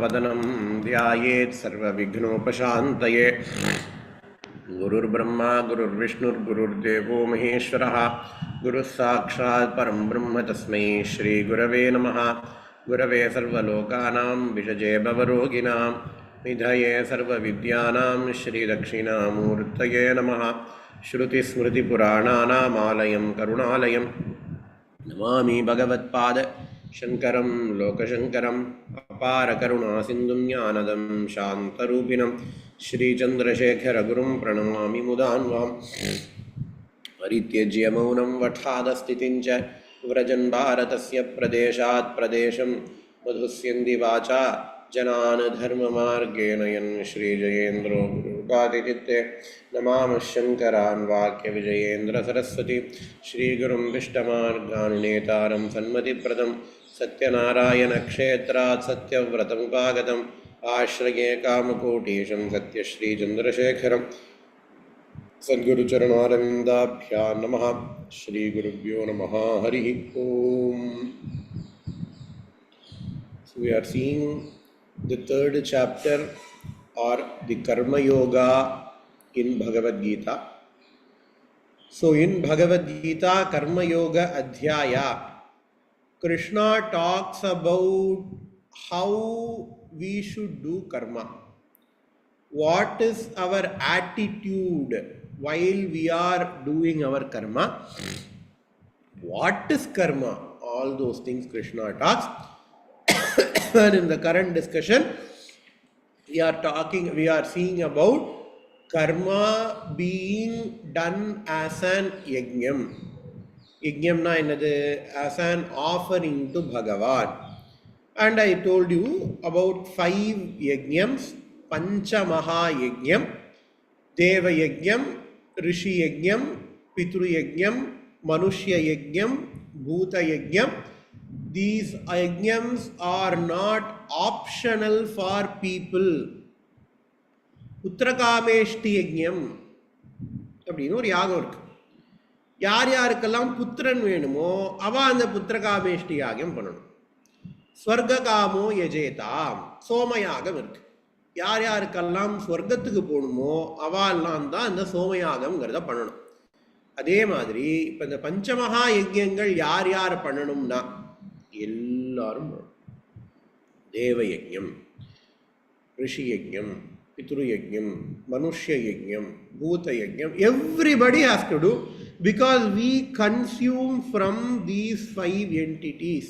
वदनं ध्यायेत् सर्वविघ्नोपशान्तये। गुरुर्ब्रह्मा गुरुर्विष्णुर्गुरुर्देवो महेश्वरः। गुरुः साक्षात् परं ब्रह्म तस्मै श्रीगुरवे नमः। गुरवे सर्वलोकानां विषजे भवरोगिणां निधये सर्वविद्यानां श्रीदक्षिणामूर्तये नमः। श्रुतिस्मृतिपुराणानामालयं करुणालयं नमामि भगवत्पाद शंकरं लोकशंकरम् अपार करुणा सिंधुं ज्ञानदं शान्तरूपिणं श्रीचन्द्रशेखरगुरुं प्रणमामि मुदान्वाम्। परित्यज्य मौनं वठादस्थितिं च व्रजन् भारतस्य प्रदेशात् प्रदेशं मधुस्यन्ति वाचा जनान् धर्ममार्गेण यन् श्रीजयेन्द्रो गुरुर्गादिचित्ते नमामः शङ्करान् वाक्यविजयेन्द्र सरस्वती श्रीगुरुं विष्टमार्गानुनेतारं सन्मतिप्रदं सत्यनारायणक्षेत्रात् सत्यव्रतमुपागतम् आश्रये कामकोटीशं सत्यश्रीचन्द्रशेखरं सद्गुरुचरणारविन्दाभ्यां नमः। श्रीगुरुभ्यो नमः। हरिः ओम्. So we are seeing the third chapter or the Karma Yoga in Bhagavad Gita. So in Bhagavad Gita Karma Yoga Adhyaya, Krishna talks about how we should do karma. What is our attitude while we are doing our karma? What is karma? All those things Krishna talks. And in the current discussion, we are seeing about karma being done as an yajnam. Yajnam na enadhu? As an offering to Bhagavan. And I told you about 5 yajnams: Pancha Maha Yajnam, Deva Yajnam, Rishi Yajnam, Pitru Yajnam, Manushya Yajnam, Bhuta Yajnam. These yajnams are not optional for people. Putrakameshti Yajnam அப்படின்னு ஒரு யாகம் இருக்கு. யார் யாருக்கெல்லாம் புத்திரன் வேணுமோ அவ அந்த புத்திரகாமேஷ்டி யாகம் பண்ணணும். ஸ்வர்காமோ யஜேதாம் சோமயாகம் இருக்கு. யார் யாருக்கெல்லாம் ஸ்வர்க்கத்துக்கு போகணுமோ அவெல்லாம் தான் இந்த சோமயாகம்ங்கிறத பண்ணணும். அதே மாதிரி இப்போ இந்த பஞ்சமகா யஜ்யங்கள் யார் யார் பண்ணணும்னா எல்லாரும் பண்ணணும். தேவ யஜ்யம், ரிஷி யஜ்யம், பித்ரு யஜ்யம், மனுஷ்ய யஜ்யம், பூத யஜ்யம், everybody has to do, because we consume from these 5 entities.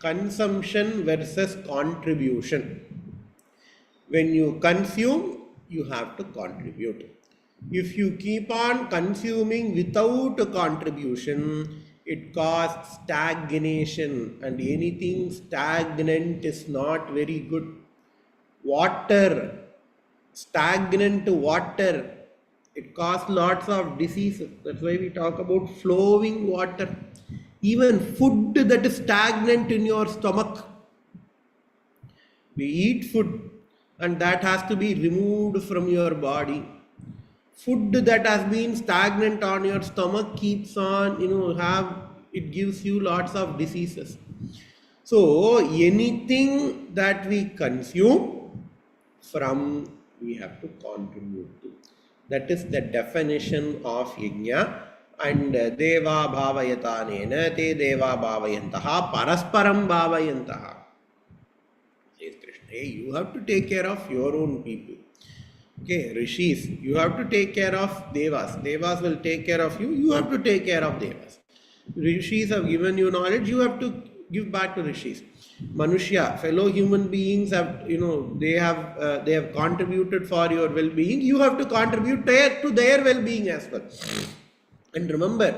Consumption versus contribution. When you consume, you have to contribute. If you keep on consuming without contribution, it causes stagnation, and anything stagnant is not very good. Water, stagnant water, it causes lots of diseases. That's why we talk about flowing water. Even food that is stagnant in your stomach. We eat food and that has to be removed from your body. Food that has been stagnant on your stomach keeps on, it gives you lots of diseases. So anything that we consume from, we have to contribute to. That is the definition of yajna. And deva bhavayatanena te deva bhavayantaha parasparam bhavayantaha. Says Krishna, hey, you have to take care of your own people. Okay, rishis, you have to take care of devas. Devas will take care of you. You have to take care of devas. Rishis have given you knowledge. You have to give back to rishis. Manushya, fellow human beings have, they have contributed for your well-being. You have to contribute to their well-being as well. And remember,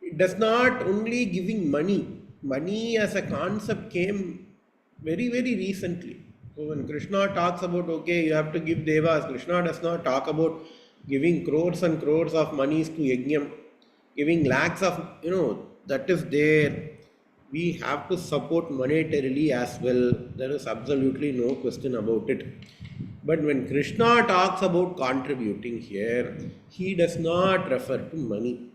it does not only giving money. Money as a concept came very, very recently. So when Krishna talks about, okay, you have to give devas, Krishna does not talk about giving crores and crores of monies to yajnam, giving lakhs of, that is there. We have to support monetarily as well. There is absolutely no question about it. But when Krishna talks about contributing here, he does not refer to money.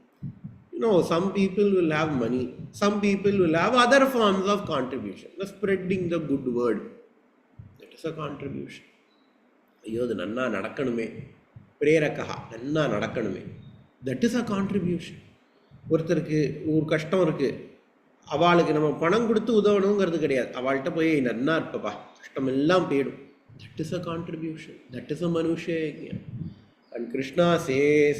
Some people will have money. Some people will have other forms of contribution. The spreading the good word. a contribution. ஐயோ அது நன்னா நடக்கணுமே, பிரேரகா நன்னா நடக்கணுமே, that is a contribution. ஒருத்தருக்கு ஒரு கஷ்டம் இருக்குது, அவளுக்கு நம்ம பணம் கொடுத்து உதவணுங்கிறது கிடையாது. அவள்கிட்ட போய் நன்னா இருப்பப்பா, கஷ்டம் எல்லாம் போயிடும். That is a contribution. That is a manusha yajna. And Krishna says,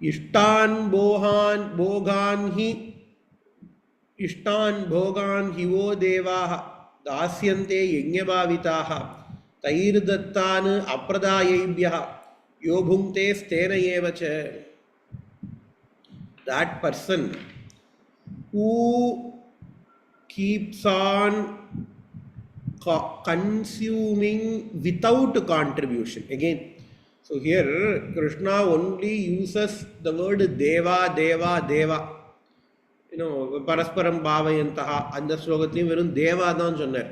Ishtan bhogan hi vo devaha dasyante yajnabhavitaha tairdattan apradayebhyaha yo bhunte stena evacha. That person who keeps on consuming without contribution. Again, so here Krishna only uses the word deva, deva, deva. பரஸ்பரம் பாவயந்தஹா அந்த ஸ்லோகத்திலையும் வெறும் தேவா தான் சொன்னார்,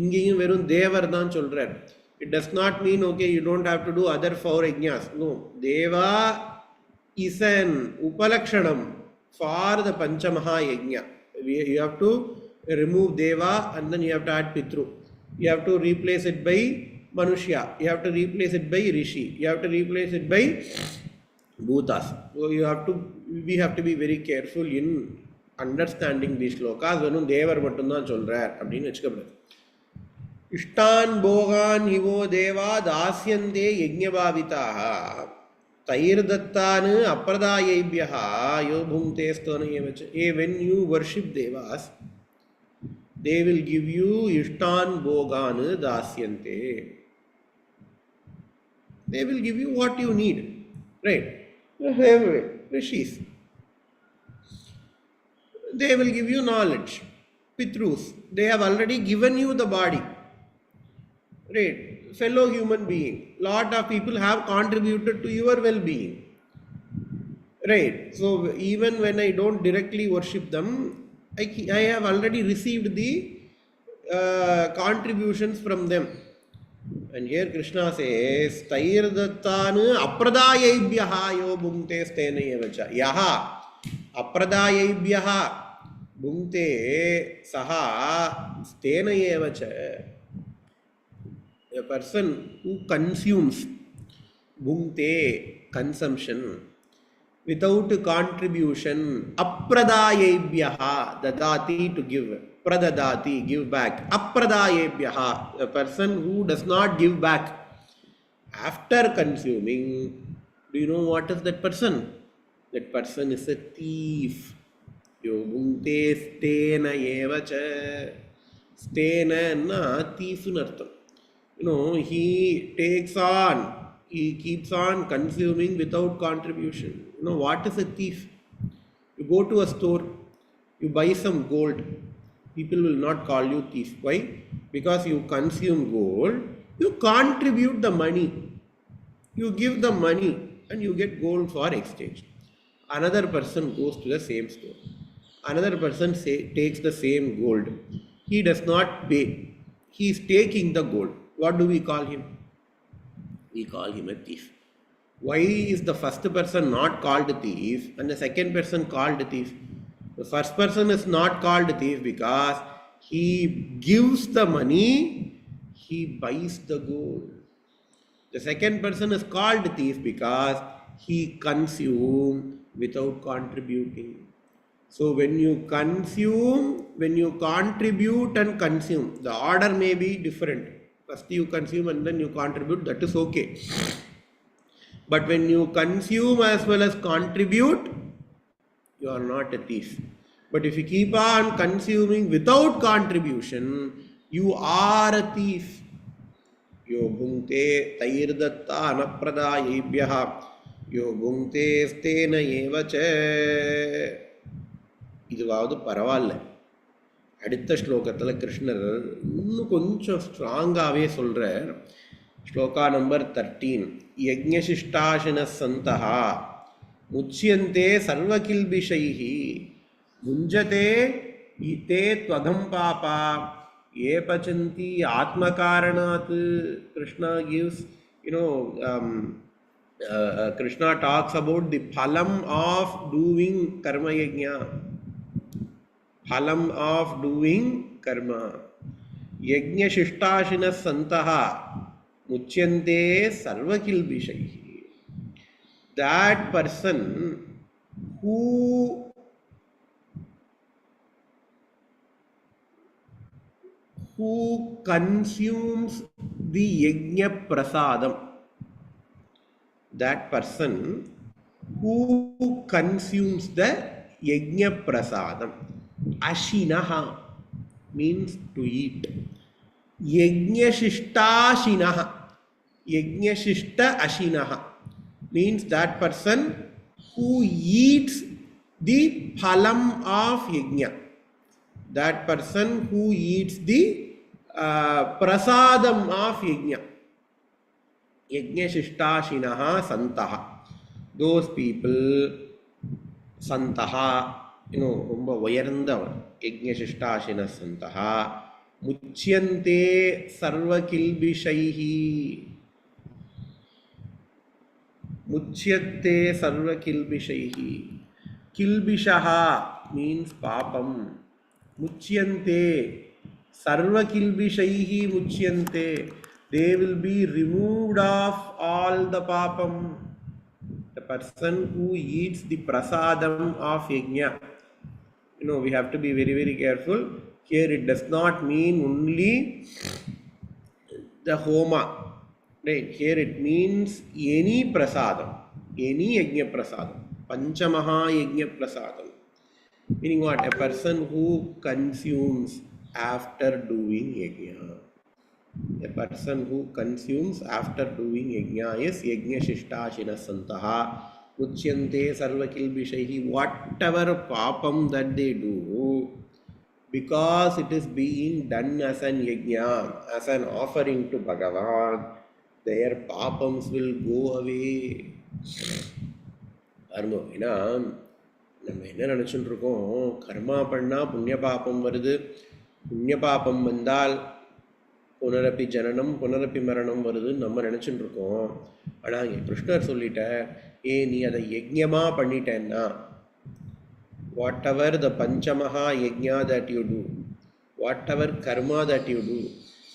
இங்கேயும் வெறும் தேவர் தான் சொல்றார். It does not mean okay you don't have to do other 4 yajnas. No, deva is an upalakshanam for the panchamaha yajna. You have to remove deva and then you have to add pitru. You have to replace it by manushya, you have to replace it by rishi, you have to replace it by bhutas. So we have to be very careful in understanding these shlokas. Venum devar mattum dhaan solrar appdinu vechukapadu. Ishtan bhogan hivo deva dasyante yajnabhavitaha tairdattan apradayebhyaha yo bhunte stonayavacha. When you worship devas, they will give you ishtan bhogan dasyante. They will give you what you need, right? Rishis, they will give you knowledge. Pitrus, they have already given you the body, right? Fellow human being, lot of people have contributed to your well-being, right? So even when I don't directly worship them, I have already received the contributions from them. And here Krishna says, Tairdattanu apradayebhyaha yo bhunte stena evacha. Yaha apradayebhyaha bhunte saha stena evacha. A person who consumes, bhunte, consumption, without contribution, apradayebhyaha, dadati, to give, pradadati, give back, apradayebhyaha, a person who does not give back after consuming. Do you know what is that person? That person is a thief. Yo bhunte stena evacha. Stena na thief nartham. He takes on, he keeps on consuming without contribution. What is a thief? You go to a store, you buy some gold, people will not call you thief. Why? Because you consume gold, you contribute the money, you give the money and you get gold for exchange. Another person goes to the same store, another person takes the same gold, he does not pay, he is taking the gold. What do we call him? We call him a thief. Why is the first person not called thief and the second person called thief? The first person is not called thief because he gives the money, he buys the gold. The second person is called thief because he consumes without contributing. So when you consume, when you contribute and consume, the order may be different. First you consume and then you contribute, that is okay. But when you consume as well as contribute, you are not a thief. But if you keep on consuming without contribution, you are a thief. Yo bhunte tairdatta anapradayebhyaha yo bhunte stena evacha. இதுவாவது பரவாயில்ல. அடுத்த ஸ்லோகத்தில் கிருஷ்ணர் இன்னும் கொஞ்சம் ஸ்ட்ராங்காகவே சொல்கிறார். Shloka number 13. யஜ்ஞசிஷ்டாசின சந்தஹா முச்யந்தே சர்வகில்பிஷைஹி முஞ்சதே ஈதே த்வகம் Baba A பச்சந்தி ஆத்மகாரணாத். Krishna gives, Krishna talks about the phalam of doing karma yajna. Phalam of doing karma. Yajna santaha muchyante sarvakilbishaihi. That person who consumes the yajna prasadam, that person who consumes the yajna prasadam, ashinaha means to eat, yajnashishta ashinaha means that person who eats the phalam of yajna, that person who eats the prasadam of yajna. Yajnashishta santaha. Those people, santaha, ரொம்ப உயர்ந்தவர். Yajnashishta santaha muchyante sarva kilbishaihi. Muchyate sarva kilbishaihi. Kilbishaha means papam. Muchyante sarva kilbishaihi muchyante. They will be removed of all the papam. The person who eats the prasadam of yajna. We have to be very, very careful. Here it does not mean only the homa. Right? Here it means any prasadam, any yajna prasadam. Panchamaha yajna prasadam. Meaning what? A person who consumes after doing yajna. A person who consumes after doing yajna is yajna shishta santaha muchyante sarva kilbishaihi. Whatever papam that they do, because it is being done as an yajna, as an offering to Bhagavan, their papams will go away. பாருங்க, ஏன்னா நம்ம என்ன நினச்சிட்டு இருக்கோம், கர்மா பண்ணால் புண்ணிய பாப்பம் வருது, புண்ணிய பாப்பம் வந்தால் புனரப்பி ஜனனம் புனரப்பி மரணம் வருதுன்னு நம்ம நினச்சிட்டு இருக்கோம். ஆனால் இங்கே கிருஷ்ணர் சொல்லிட்ட, நீ அதை யஜ்ஞமாக பண்ணிட்டேன்னா, whatever the panchamaha yajna that you do, whatever karma that you do,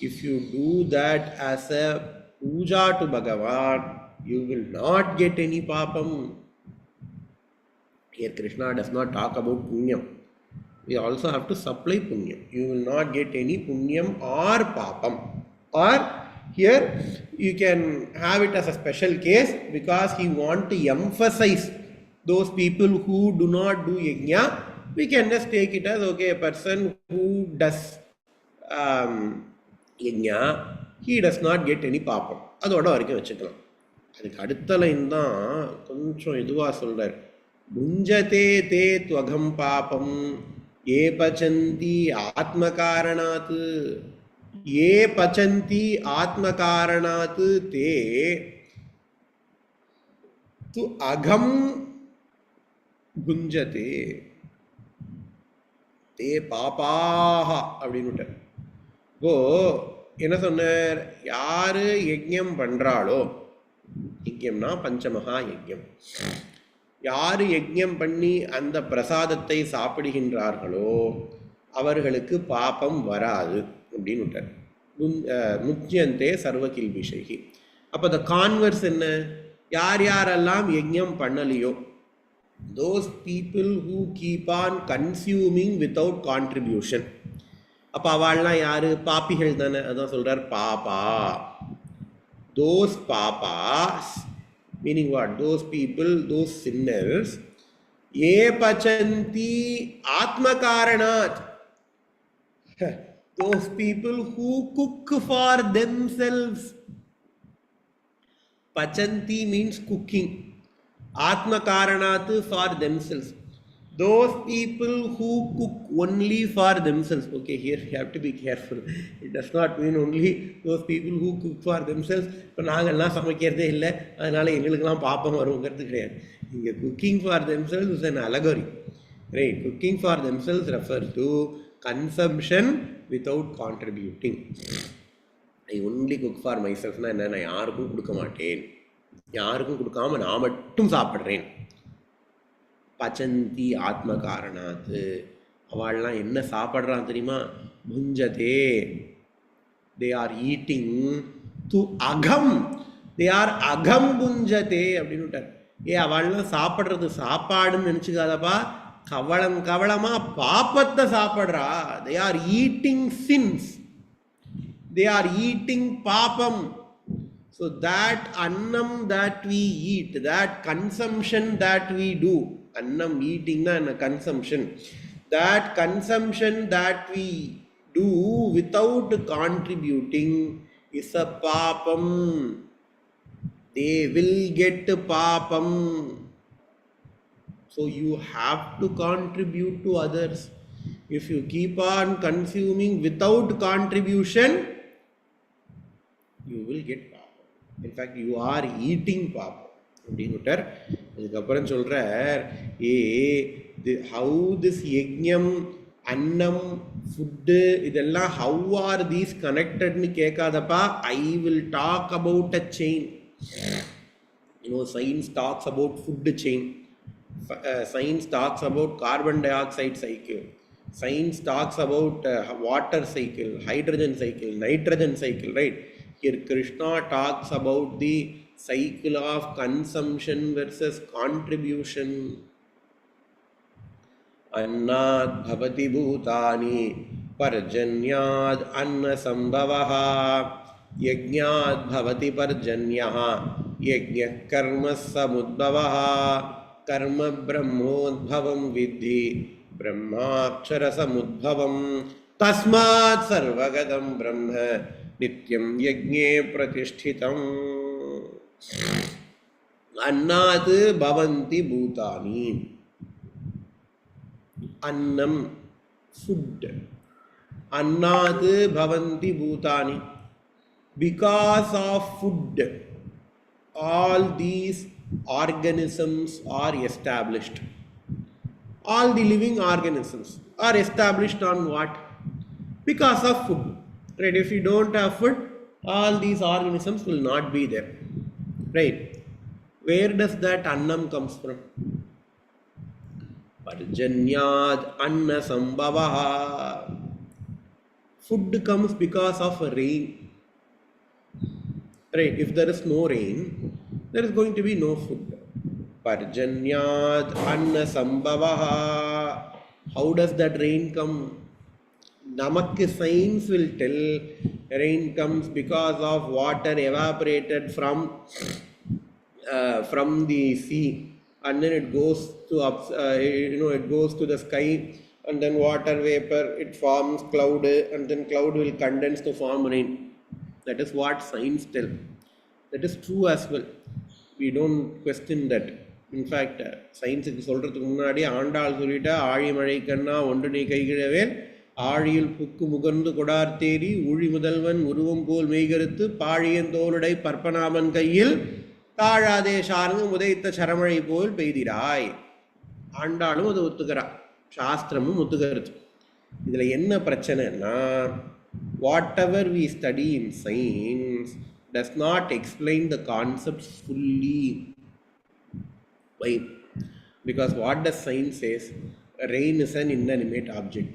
if you do that as a puja to Bhagavan, you will not get any papam. Here Krishna does not talk about punyam. We also have to supply punyam. You will not get any punyam or papam. Or here you can have it as a special case because he wants to emphasize those people who do not do yajna. We can just take it as, okay, a person who does yajna, he does not get any papam. அதோட வரைக்கும் வச்சுக்கலாம். அதுக்கு அடுத்த line தான் கொஞ்சம் இதுவாக சொல்கிறார். புஞ்சதே தே துவகம் பாபம் ஏ பச்சந்தி ஆத்மகாரணாத், ஏ பச்சந்தி ஆத்மகாரணாத் தே து அகம் புஞ்சதே தே பாபாஹா அப்படின்னு. இப்போ என்ன சொன்னார், யாரு யஜ்ஞம் பண்றாளோ, யஜ்ஞம்னா பஞ்சமகா யஜ்ஞம், யாரு யஜ்ஞம் பண்ணி அந்த பிரசாதத்தை சாப்பிடுகின்றார்களோ அவர்களுக்கு பாபம் வராது அப்படின்னு விட்டார். முச்சியந்தே சர்வ கில்பிஷைகி. அப்போ த கான்வர்ஸ் என்ன, யார் யாரெல்லாம் யஜ்ஞம் பண்ணலையோ, those people who keep on consuming without contribution, அப்போ அவள்லாம் யாரு, பாப்பிகள் தானே. அதான் சொல்றார் Baba. those papas, meaning what, those people, those sinners, ye pachanti atmakaranat, those people who cook for themselves. Pachanti means cooking, atmakaranat for themselves. Those people who cook only for themselves. Okay, here you have to be careful. It does not mean only those people who cook for themselves. இப்போ நாங்கள்லாம் சமைக்கிறதே இல்லை, அதனால் எங்களுக்கெல்லாம் பாப்பம் வருங்கிறது கிடையாது. இங்கே cooking for themselves is an allegory. Right? Cooking for themselves refers to consumption without contributing. I only cook for myself. நான் யாருக்கும் கொடுக்க மாட்டேன், யாருக்கும் கொடுக்காம நான் மட்டும் சாப்பிட்றேன். பச்சந்தி ஆத்ம காரணாத்து, அவள்லாம் என்ன சாப்பிட்றான் தெரியுமா, புஞ்சதே They are eating to agam. They are agam bunjate அப்படின்னு விட்டார். அவள்லாம் சாப்பிட்றது சாப்பாடுன்னு நினச்சிக்காதப்பா, கவளமா பாப்பத்தை சாப்பிட்றா. They are eating sins. They are eating papam. So that annam that we eat, that consumption that we do, annam eating and consumption, that consumption that we do without contributing is a papam. They will get papam. So you have to contribute to others. If you keep on consuming without contribution, you will get papam. In fact, you are eating papam. அப்படின்னுட்டார். அதுக்கப்புறம் சொல்கிறார், how this yajnam, annam, food, இதெல்லாம் how are these connectedன்னு கேட்காதப்பா. I will talk about a chain. Science talks about food chain. Science talks about carbon dioxide cycle. Science talks about water cycle, hydrogen cycle, nitrogen cycle, right? Here Krishna talks about the cycle of consumption versus contribution. Annad bhavati bhutani parjanyad anna sambhavaha yajnad bhavati parjanyaha yajna karma samudbhavaha karma brahmodbhavam vidhi brahmakshara samudbhavam tasmat sarvagatam brahma nityam yajne pratishthitam. Annad bhavanti bhutani. Annam, food. Annad bhavanti bhutani. Because of food, all these organisms are established. All the living organisms are established on what? Because of food. Right? If you don't have food, all these organisms will not be there. Right? Where does that annam comes from? Parjanyad anna sambhavaha. Food comes because of rain. Right? If there is no rain, there is going to be no food. Parjanyad anna sambhavaha. How does that rain come? Namakku science will tell rain comes because of water evaporated from the sea, and then it goes to it goes to the sky, and then water vapor, it forms cloud, and then cloud will condense to form rain. That is what science tells. That is true as well. We don't question that. In fact, science is சொல்றதுக்கு முன்னாடி ஆண்டாள் சொல்லிட்டா, ஆழி மழை கண்ணா ஒன்று நீ கைகிழவேன் ஆழியில் book முகர்ந்து கொடார்த்தேரி ஊழி முதல்வன் உருவம் போல் மெய்கருத்து பாழியன் தோளுடை பற்பனாமன் கையில் தாழாதே சார்ந்து உதைத்த சரமழை போல் பெய்திராய். ஆண்டாளும் அது ஒத்துக்கிறா, சாஸ்திரமும் ஒத்துக்கிறது. இதில் என்ன பிரச்சனைன்னா, whatever we study in science does not explain the concepts fully. Why? Because what does science says? Rain is an inanimate object.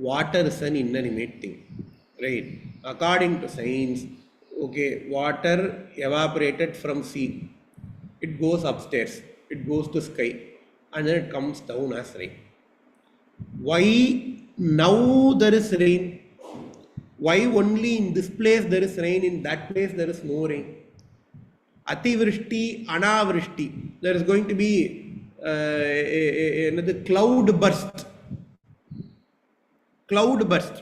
Water is an inanimate thing. Right? According to science, okay, water evaporated from sea. It goes upstairs. It goes to sky. And then it comes down as rain. Why now there is rain? Why only in this place there is rain, in that place there is no rain? Ativrishti, anavrishti. There is going to be another cloud burst. Cloud burst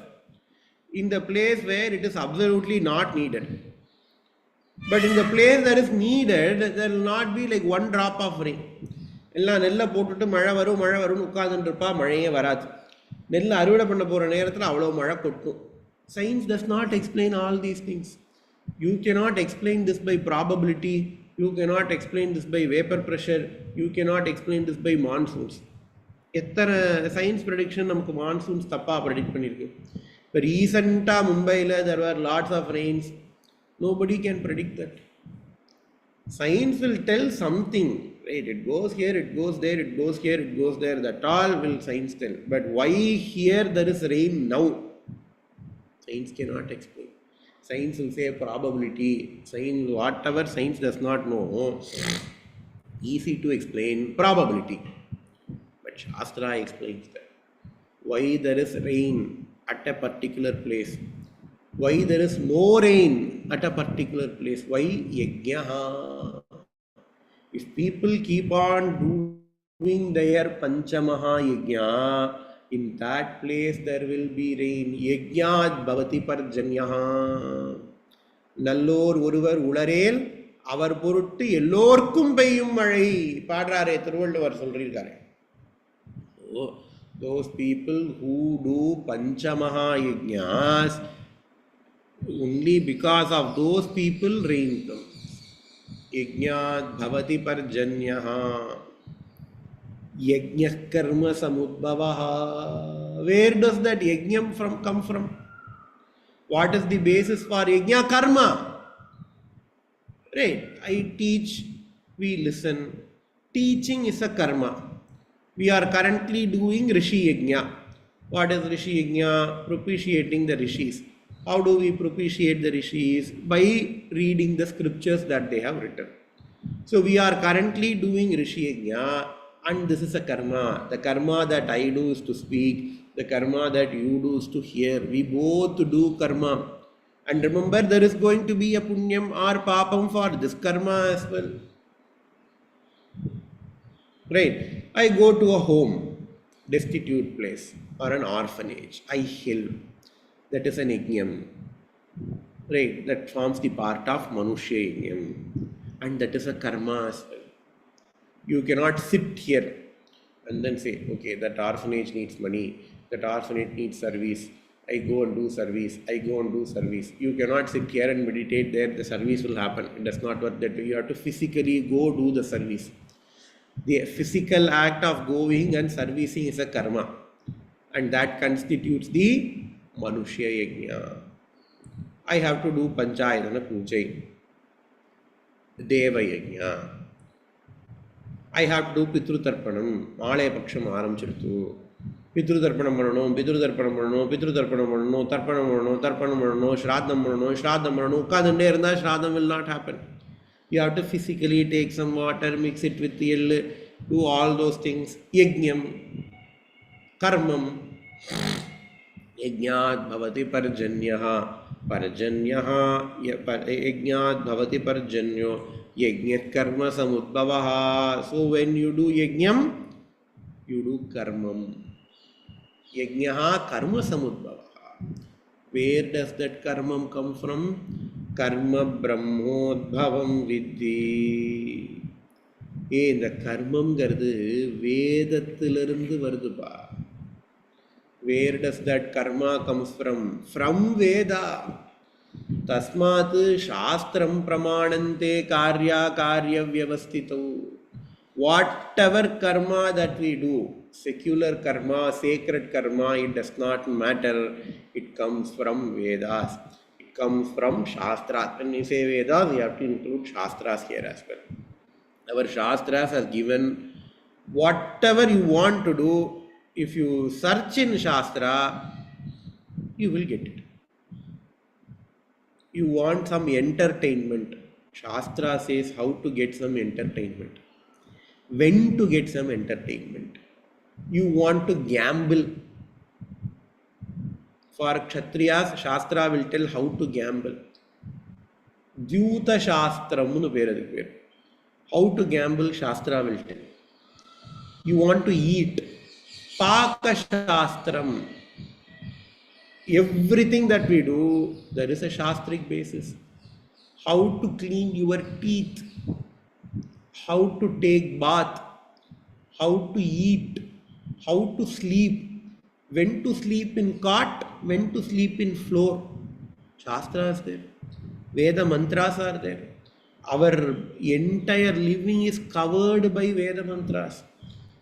in the place where it is absolutely not needed. But in the place that is needed, there will not be like one drop of rain. எல்லாம் நெல்லை போட்டுட்டு மழை வரும்னு உட்காந்துருப்பா, மழையே வராது. நெல்லை அறுவடை பண்ண போகிற நேரத்தில் அவ்வளோ மழை கொட்டும். Science does not explain all these things. You cannot explain this by probability. You cannot explain this by vapor pressure. You cannot explain this by monsoons. எத்தனை சயின்ஸ் ப்ரெடிக்ஷன் நமக்கு மான்சூன்ஸ் தப்பாக ப்ரெடிக்ட் பண்ணியிருக்கு. இப்போ ரீசெண்டாக மும்பையில் there were lots of rains. Nobody can predict that. Science will tell something, right? It goes here, it goes there, it goes here, it goes there. That all will science tell. But why here there is rain now? Science cannot explain. Science will say probability. Science, whatever science does not know, easy to explain probability. But Shastra explains that. Why there is rain at a particular place? Why there is no rain at a particular place? Why yajna? If people keep on doing their Panchamaha yajna, in that place there will be rain. Yajnat bhavati parjanyaha. நல்லோர் ஒருவர் உளரேல் அவர் பொருட்டு எல்லோர்க்கும் பெய்யும் மழை பாடுறாரே திருவள்ளுவர் சொல்றாரு. So, those people who do Panchamaha yajnas, only because of those people rain comes. Yajnat bhavati parjanyaha. Yajna karma samudbhavaha. Where does that yajnam come from? What is the basis for yajna? Karma. Right. I teach, we listen. Teaching is a karma. We are currently doing Rishi Yajna. What is Rishi Yajna? Propitiating the Rishis. How do we propitiate the Rishis? By reading the scriptures that they have written. So we are currently doing Rishi Yajna, and this is a karma. The karma that I do is to speak. The karma that you do is to hear. We both do karma. And remember, there is going to be a punyam or papam for this karma as well. Right? I go to a home, destitute place, or an orphanage. I help. That is an yajnam. Right? That forms the part of Manushya yajnam. And that is a karma as well. You cannot sit here and then say, okay, that orphanage needs money, that orphanage needs service. I go and do service. I go and do service. You cannot sit here and meditate there. The service will happen. It does not work that way. You have to physically go do the service. The physical act of going and servicing is a karma, and that constitutes the Manushya Yajna. I have to do Panchayatana Pujai, Deva Yajna. I have to do Pitrutarpanam, Malaya Paksham Aramchirtu. Pitrutarpanam Marano, Pitrutarpanam Marano, Pitrutarpanam Marano, Tarpanam Marano, Tarpanam Marano, Shraddam Marano, Shraddam Marano, Kadanderna, Shraddam will not happen. You have to physically take some water, mix it with the do all those things. Yajnam, karmam. Yajnat bhavati parjanyaha. Parjanyaha. Yajnat bhavati parjanyo. Yajnat karma samudbhavaha. So when you do yajnam, you do karmam. Yajnaha karma samudbhavaha. Where does that karmam come from? Karma brahmodbhavam vidhi. இந்த கர்மம்ங்கிறது வேதத்திலிருந்து வருதுப்பா. Where does that karma comes from? From Veda. Tasmat shastram pramanante karya karya vyavastito. Whatever karma that we do, secular karma, sacred karma, it does not matter. It comes from Vedas. It comes from Shastras. When we say Vedas, we have to include Shastras here as well. Our Shastras has given whatever you want to do. If you search in Shastra, you will get it. You want some entertainment. Shastra says how to get some entertainment. When to get some entertainment. You want to gamble. For Kshatriyas, Shastra will tell how to gamble. Dyuta Shastram nu peru. How to gamble, Shastra will tell. You want to eat. Paka Shastram. Everything that we do, there is a Shastric basis. How to clean your teeth. How to take bath. How to eat. How to sleep. When to sleep in cot. When to sleep in floor. Shastra is there. Veda mantras are there. Our entire living is covered by Veda mantras.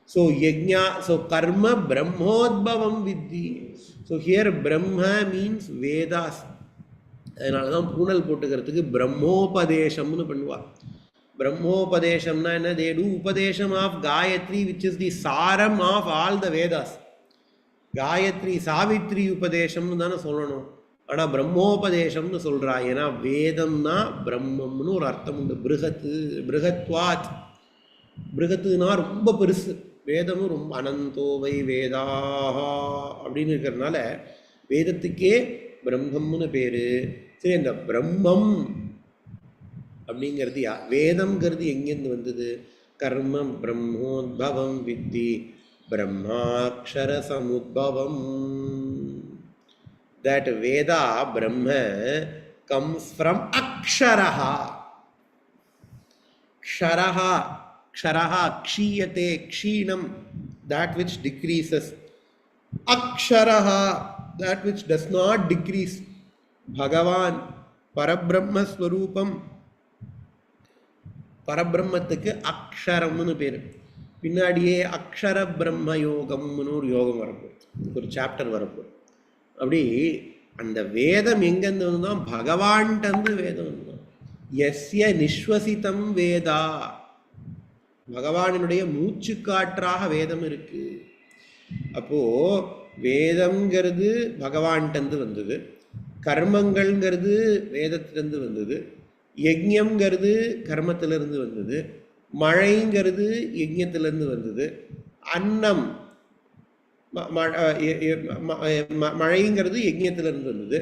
So yajna, so karma brahmodbhavam vidhi. So here Brahma means Vedas. அதனாலதான் பூனல் போட்டுக்கிறதுக்கு பிரம்மோபதேசம்னு பண்ணுவா. பிரம்மோபதேசம்னா என்ன? They do upadesham of Gayatri, which is the saram of all the Vedas. Gayatri, Savitri upadeshamனு தானே சொல்லணும். ஆனால் பிரம்மோபதேசம்னு சொல்கிறா. ஏன்னா வேதம்னா பிரம்மம்னு ஒரு அர்த்தம் உண்டு. பிருகத்வாத், பிருகத்துனா ரொம்ப பெருசு, வேதமும் ரொம்ப அனந்தோவை வேதாஹா அப்படின்னு இருக்கிறதுனால வேதத்துக்கே பிரம்மம்னு பேர். சரி, இந்த பிரம்மம் அப்படிங்கிறது வேதம்ங்கிறது எங்கேருந்து வந்தது? கர்ம பிரம்மோத்பவம் வித்தி பிரம்மாட்சர சமுத்பவம். That Veda Brahma comes from Aksharaha. Ksharaha, Ksharaha, Kshiyate, Kshinam, that which decreases. Aksharaha, that which does not decrease. Bhagavan, Parabrahma Swarupam. பரபிரம்மத்துக்கு அக்ஷரம்னு பேர். பின்னாடியே அக்ஷர பிரம்ம யோகம்னு ஒரு யோகம் வரப்போகுது, ஒரு சாப்டர் வரப்போகுது. அப்படி அந்த வேதம் எங்கேருந்து வந்துதான்? பகவான்கிட்டருந்து வேதம் வந்துதான். எஸ்ய நிஸ்வசிதம் வேதா, பகவானினுடைய மூச்சு காற்றாக வேதம் இருக்கு. அப்போ வேதம்ங்கிறது பகவான்கிட்டருந்து வந்தது, கர்மங்கள்ங்கிறது வேதத்திலிருந்து வந்தது, யஜ்ஞம்ங்கிறது கர்மத்திலிருந்து வந்தது, மழைங்கிறது யஜ்ஞத்திலிருந்து வந்தது, அன்னம் மழைங்கிறது யஜ்ஞத்திலிருந்து வந்தது,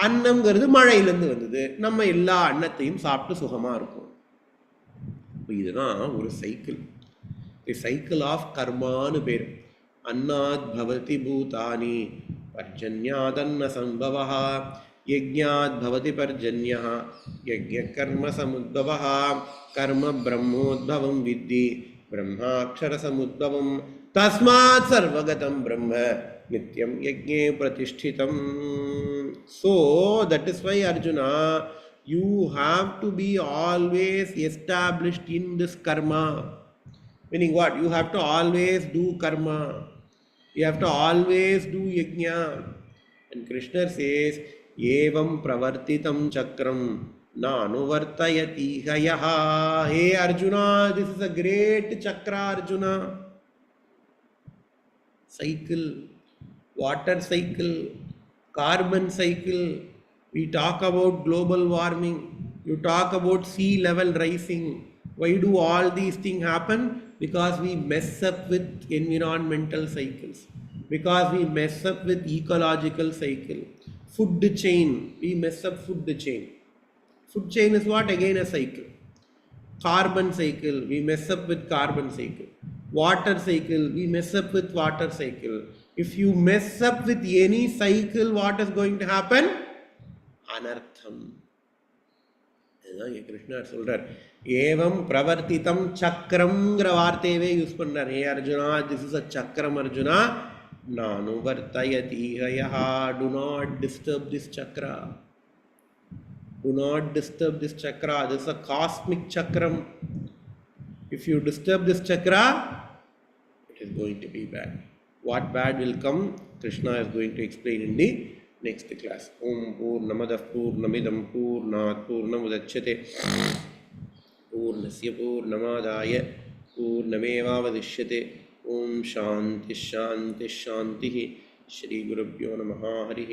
அன்னம்ங்கிறது மழையிலிருந்து வந்தது. நம்ம எல்லா அன்னத்தையும் சாப்பிட்டு சுகமாக இருக்கும். இதுதான் ஒரு சைக்கிள், சைக்கிள் ஆஃப் கர்மான்னு பேர். அன்னாத் பவதி பூதானி பர்ஜன்யாதன்ன சம்பவः, யஜ்ஞாத் பவதி பர்ஜன்யः யஜ்ஞ கர்ம சமுத்பவः, கர்ம பிரம்மோத்பவம் வித்தி பிரம்மாட்சர சமுத்பவம், தஸ்மாத் சர்வகதம் பிரம்ம நித்யம் யஜ்ஞே பிரதிஷ்டிதம். So that is why Arjuna, you have to be always established in this karma. Meaning what? You have to always do karma, you have to always do yajna. And Krishna says evam pravartitam chakram nanuvartayati hayaha. Hey Arjuna, this is a great chakra, Arjuna. Cycle, water cycle, carbon cycle. We talk about global warming, you talk about sea level rising. Why do all these things happen? Because we mess up with environmental cycles, because we mess up with ecological cycle. Food chain, we mess up food chain. Food chain is what? Again a cycle. Carbon cycle, we mess up with carbon cycle. Water cycle, we mess up with water cycle. If you mess up with any cycle, what is going to happen? Anartham. இதுதான் கிருஷ்ணர் சொல்றார். ஏவம் பிரவர்த்திதம் சக்கரம்ங்கிற வார்த்தையவே use பண்ணார். ஏ Arjuna, this is a chakram Arjuna. நானு வர்த்தயதி ஹயஹா. Do not disturb this chakra. Do not disturb this chakra. This is a cosmic chakram. If you disturb this chakra, it is going to be bad. What bad will come? Krishna is going to explain in the next class. Om Purnamadah Purnamidam Purnat Purnamudachyate Purnasya Purnamadaya Purnamevavadishyate. Om Shanti Shanti Shanti. Shri Gurubhyo Namaha. Hari